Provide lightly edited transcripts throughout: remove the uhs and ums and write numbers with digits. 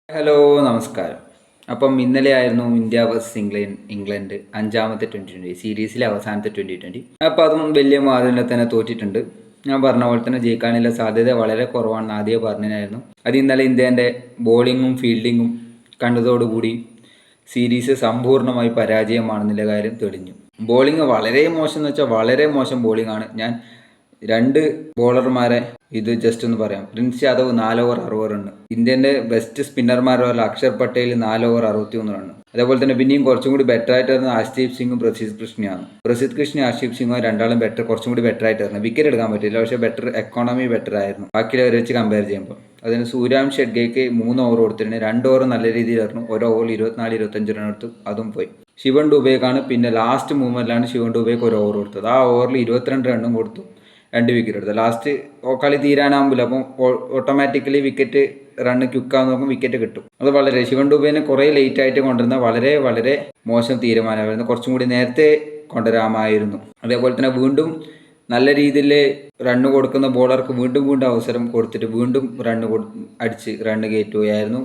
Hello നമസ്കാരം. അപ്പം ഇന്നലെ ആയിരുന്നു ഇന്ത്യ വേഴ്സസ് ഇംഗ്ലണ്ട് അഞ്ചാമത്തെ 2020 സീരീസിലെ അവസാനത്തെ 2020. അപ്പോൾ അതും വലിയ മാർജിനിൽ തന്നെ തോറ്റിട്ടുണ്ട്. ഞാൻ പറഞ്ഞ പോലെ തന്നെ ജയിക്കാനുള്ള സാധ്യത വളരെ കുറവാണെന്ന് ആദ്യമേ പറഞ്ഞായിരുന്നു. അത് ഇന്നലെ ഇന്ത്യൻ്റെ ബോളിങ്ങും ഫീൽഡിങ്ങും കണ്ടതോടുകൂടി സീരീസ് സമ്പൂർണ്ണമായി പരാജയമാണെന്നുള്ള കാര്യം തെളിഞ്ഞു. ബോളിങ് വളരെ മോശം എന്ന് വെച്ചാൽ വളരെ മോശം ബോളിംഗാണ്. ഞാൻ രണ്ട് ബോളർമാരെ ഇത് ജസ്റ്റ് ഒന്ന് പറയാം. Prince Yadav 4 over 60 run. ഇന്ത്യൻ്റെ ബെസ്റ്റ് സ്പിന്നർമാരുള്ള അക്ഷർ പട്ടേൽ 4 ഓവർ 61 റണ്ണ്. അതേപോലെ തന്നെ പിന്നെയും കുറച്ചും കൂടി ബെറ്റർ ആയിട്ട് വരുന്നത് ആർഷ്ദീപ് സിംഗും പ്രസിദ്ധ് കൃഷ്ണയാണ്. പ്രസിദ്ധ് കൃഷ്ണ ആർഷ്ദീപ് സിംഗും രണ്ടാളും കുറച്ചും കൂടി ബെറ്റർ ആയിട്ട് വരുന്നത്. വിക്കറ്റ് എടുക്കാൻ പറ്റില്ല, പക്ഷേ എക്കോണമി ബെറ്റർ ആയിരുന്നു ബാക്കിയുള്ളവരെ വെച്ച് കമ്പയർ ചെയ്യുമ്പോൾ. അതിന് സൂര്യാംശ് ഷെഡ്ഗേക്ക് 3 ഓവർ കൊടുത്തിട്ടുണ്ട്. 2 ഓവർ നല്ല രീതിയിൽ ആയിരുന്നു. ഒരു ഓവറിൽ 24-25 റൺ എടുത്തു, അതും പോയി. ശിവൻ ഡുബേക്കാണ് പിന്നെ ലാസ്റ്റ് മൂവ്മെന്റിലാണ് ശിവൻ ഡുബേക്ക് ഒരു ഓവർ കൊടുത്തത്. ആ ഓവറിൽ 22 റണ്ണും കൊടുത്തു, 2 വിക്കറ്റ് എടുത്തത്. ലാസ്റ്റ് കളി തീരാനാകുമ്പോൾ അപ്പം ഓട്ടോമാറ്റിക്കലി വിക്കറ്റ് റണ്ണ് ക്വിക്കാന്ന് നോക്കുമ്പോൾ വിക്കറ്റ് കിട്ടും. അത് വളരെ ശിവൻ ഡുബേനെ കുറേ ലേറ്റ് ആയിട്ട് കൊണ്ടുവരുന്ന വളരെ വളരെ മോശം തീരുമാനമായിരുന്നു. കുറച്ചും കൂടി നേരത്തെ കൊണ്ടുവരാമായിരുന്നു. അതേപോലെ തന്നെ വീണ്ടും നല്ല രീതിയിൽ റണ്ണ് കൊടുക്കുന്ന ബോളർക്ക് വീണ്ടും അവസരം കൊടുത്തിട്ട് വീണ്ടും അടിച്ച് റണ്ണ് കയറ്റുകയായിരുന്നു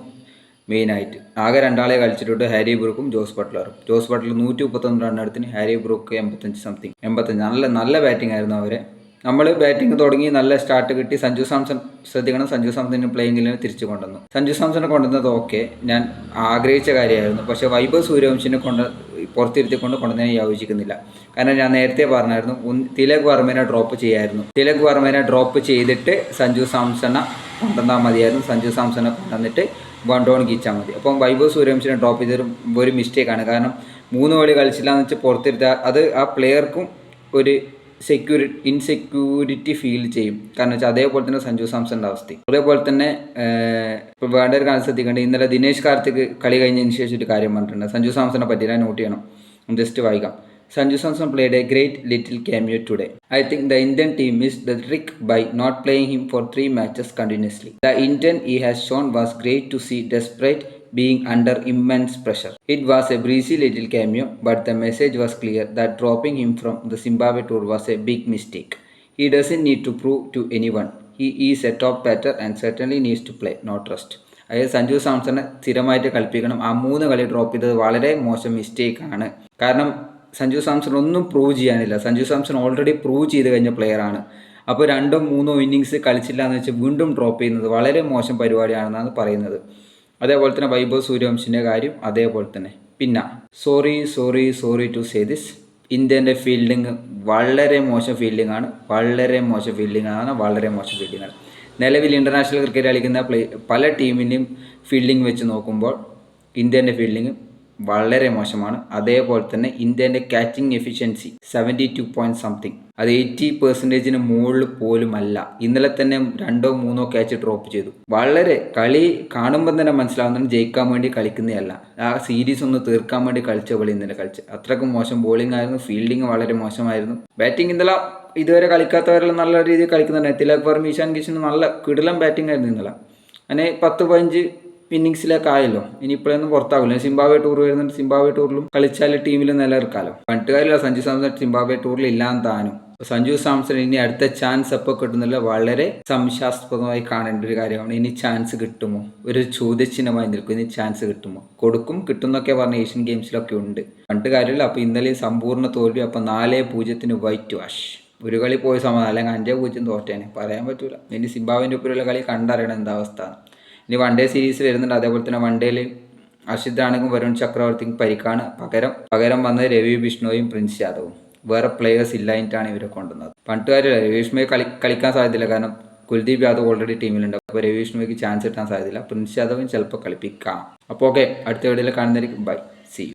മെയിനായിട്ട്. ആകെ 2 ആളെ കളിച്ചിട്ടുണ്ട്, ഹാരി ബ്രൂക്കും ജോസ് ബട്ട്ലറും. ജോസ് ബട്ട്ലർ 131 റൺ എടുത്തിന്, ഹാരി ബ്രൂക്ക് 85 നല്ല ബാറ്റിംഗ് ആയിരുന്നു അവരെ. നമ്മൾ ബാറ്റിംഗ് തുടങ്ങി നല്ല സ്റ്റാർട്ട് കിട്ടി. സഞ്ജു സാംസൺ ശ്രദ്ധിക്കണം, സഞ്ജു സാംസൺ പ്ലേയിങ്ങിൽ തിരിച്ചു കൊണ്ടുവന്നു. സഞ്ജു സാംസനെ കൊണ്ടുവന്നത് ഓക്കെ, ഞാൻ ആഗ്രഹിച്ച കാര്യമായിരുന്നു. പക്ഷേ വൈഭവ് സൂര്യവംശിനെ കൊണ്ടുവന്നതിനെ യോജിക്കുന്നില്ല. കാരണം ഞാൻ നേരത്തെ പറഞ്ഞായിരുന്നു തിലക് വർമ്മനെ ഡ്രോപ്പ് ചെയ്യായിരുന്നു. തിലക് വർമ്മനെ ഡ്രോപ്പ് ചെയ്തിട്ട് സഞ്ജു സാംസണെ കൊണ്ടുവന്നാൽ മതിയായിരുന്നു. സഞ്ജു സാംസണെ കൊണ്ടുവന്നിട്ട് വൺ ഗീച്ചാൽ മതി. അപ്പം വൈഭവ് സൂര്യവംശിനെ ഡ്രോപ്പ് ചെയ്തൊരു മിസ്റ്റേക്കാണ്. കാരണം 3 കളി കളിച്ചില്ല എന്ന് വെച്ചാൽ പുറത്തിരുത്താൽ അത് ആ പ്ലെയർക്കും ഒരു ഇൻസെക്യൂരിറ്റി ഫീൽ ചെയ്യും. കാരണം വെച്ചാൽ അതേപോലെ തന്നെ സഞ്ജു സാംസണിൻ്റെ അവസ്ഥ. അതേപോലെ തന്നെ ഇപ്പോൾ വേണ്ട ഒരു കാര്യം ശ്രദ്ധിക്കേണ്ടത്, ഇന്നലെ ദിനേശ് കാർത്തിക് കളി കഴിഞ്ഞതിന് ശേഷം ഒരു കാര്യം പറഞ്ഞിട്ടുണ്ട് സഞ്ജു സാംസണെ പറ്റി. ഞാൻ നോട്ട് ചെയ്യണം, ജസ്റ്റ് വായിക്കാം. Sanju Samson played a great little cameo today. I think the Indian team missed the trick by not playing him for 3 matches continuously. The intent he has shown was great to see despite being under immense pressure. It was a breezy little cameo, but the message was clear that dropping him from the Zimbabwe tour was a big mistake. He doesn't need to prove to anyone. He is a top batter and certainly needs to play, not rest. അതായത് സഞ്ജു സാംസണെ സ്ഥിരമായിട്ട് കളിപ്പിക്കണം. ആ 3 കളി drop ചെയ്തത് വളരെ മോശം മിസ്റ്റേക്കാണ്. കാരണം സഞ്ജു സാംസൺ ഒന്നും prove ചെയ്യാനില്ല. സഞ്ജു സാംസൺ ഓൾറെഡി പ്രൂവ് ചെയ്ത് കഴിഞ്ഞ പ്ലെയറാണ്. അപ്പോൾ 2-3 ഇന്നിങ്സ് കളിച്ചില്ല എന്ന് വെച്ച് വീണ്ടും ഡ്രോപ്പ് ചെയ്യുന്നത് വളരെ മോശം പരിപാടിയാണെന്നാണ് പറയുന്നത്. അതേപോലെ തന്നെ വൈഭവ് സൂര്യവംശിൻ്റെ കാര്യം അതേപോലെ തന്നെ. പിന്നെ സോറി ടു സേ ദിസ്, ഇന്ത്യൻ്റെ ഫീൽഡിങ് വളരെ മോശം ഫീൽഡിങ്ങാണ്. നിലവിൽ ഇൻ്റർനാഷണൽ ക്രിക്കറ്റ് കളിക്കുന്ന പല ടീമിൻ്റെയും ഫീൽഡിങ് വെച്ച് നോക്കുമ്പോൾ ഇന്ത്യൻ്റെ ഫീൽഡിങ് വളരെ മോശമാണ്. അതേപോലെ തന്നെ ഇന്ത്യൻ്റെ ക്യാച്ചിങ് എഫിഷ്യൻസി 72 പോയിന്റ് സംതിങ്, അത് 80% മുകളിൽ പോലുമല്ല. ഇന്നലെ തന്നെ 2-3 ക്യാച്ച് ഡ്രോപ്പ് ചെയ്തു. വളരെ കളി കാണുമ്പോൾ തന്നെ മനസ്സിലാവുന്നതാണ് ജയിക്കാൻ വേണ്ടി കളിക്കുന്നതല്ല, ആ സീരീസ് ഒന്ന് തീർക്കാൻ വേണ്ടി കളിച്ച കളി ഇന്നലെ കളിച്ച്. അത്രക്കും മോശം ബോളിംഗ് ആയിരുന്നു. ഫീൽഡിങ് വളരെ മോശമായിരുന്നു. ബാറ്റിംഗ് ഇന്നലെ ഇതുവരെ കളിക്കാത്തവരെല്ലാം നല്ല രീതിയിൽ കളിക്കുന്നുണ്ട്. തിലക് വർമ്മ, ഇഷാൻ കിഷൻ നല്ല കിടിലം ബാറ്റിംഗ് ആയിരുന്നു ഇന്നലെ. അങ്ങനെ 10-15 ഇന്നിങ്സിലേക്ക് ആയല്ലോ. ഇനി ഇപ്പോഴൊന്നും പുറത്താവില്ല. സിംബാബ്വെ ടൂർ വരുന്നുണ്ട്. സിംബാബ്വെ ടൂറിലും കളിച്ചാൽ ടീമിൽ നിലനിൽക്കാമല്ലോ. പണ്ട് കാര്യമില്ല, സഞ്ജു സാംസൺ സിംബാബ്വെ ടൂറിൽ ഇല്ലാന്ന് താനും. സഞ്ജു സാംസൺ ഇനി അടുത്ത ചാൻസ് എപ്പോൾ കിട്ടുന്നില്ല, വളരെ സംശയാസ്പദമായി കാണേണ്ട ഒരു കാര്യമാണ്. ഇനി ചാൻസ് കിട്ടുമോ, ഒരു ചോദ്യചിഹ്നമായി നിൽക്കും. ഇനി ചാൻസ് കിട്ടുമോ? കിട്ടുന്നൊക്കെ പറഞ്ഞ ഏഷ്യൻ ഗെയിംസിലൊക്കെ ഉണ്ട്. പണ്ട് കാര്യമില്ല. അപ്പോൾ ഇന്നലെ സമ്പൂർണ്ണ തോൽവി. അപ്പോൾ 4-0 വൈറ്റ് വാഷ്. ഒരു കളി പോയ സമാധാനം, അല്ലെങ്കിൽ 5-0 തോറ്റേനെ, പറയാൻ പറ്റൂല. ഇനി സിംബാബ്വെൻ്റെ ഒപ്പമുള്ള കളി കണ്ടറിയണം എന്താ അവസ്ഥ. ഇനി 1 ഡേ സീരീസ് വരുന്നുണ്ട്. അതേപോലെ തന്നെ 1 ഡേയിൽ അർഷിദാണെങ്കിലും വരുൺ ചക്രവർത്തിക്ക് പരിക്കാണ്. പകരം വന്നത് രവി ബിഷ്ണോയും പ്രിൻസ് യാദവും. വേറെ പ്ലേയേഴ്സ് ഇല്ലായിട്ടാണ് ഇവരെ കൊണ്ടുവന്നത്. പണ്ടുകാരില്ല, രവി ബിഷ്ണോയെ കളിക്കാൻ സാധ്യതയില്ല. കാരണം കുൽദീപ് യാദവ് ഓൾറെഡി ടീമിലുണ്ട്. അപ്പോൾ രവി ബിഷ്ണോയ്ക്ക് ചാൻസ് കിട്ടാൻ സാധ്യതയില്ല. പ്രിൻസ് യാദവും ചിലപ്പോൾ കളിപ്പിക്കാം. അപ്പോൾ ഓക്കെ, അടുത്ത വീഡിയോയിൽ കാണുന്നതായിരിക്കും. By, C U.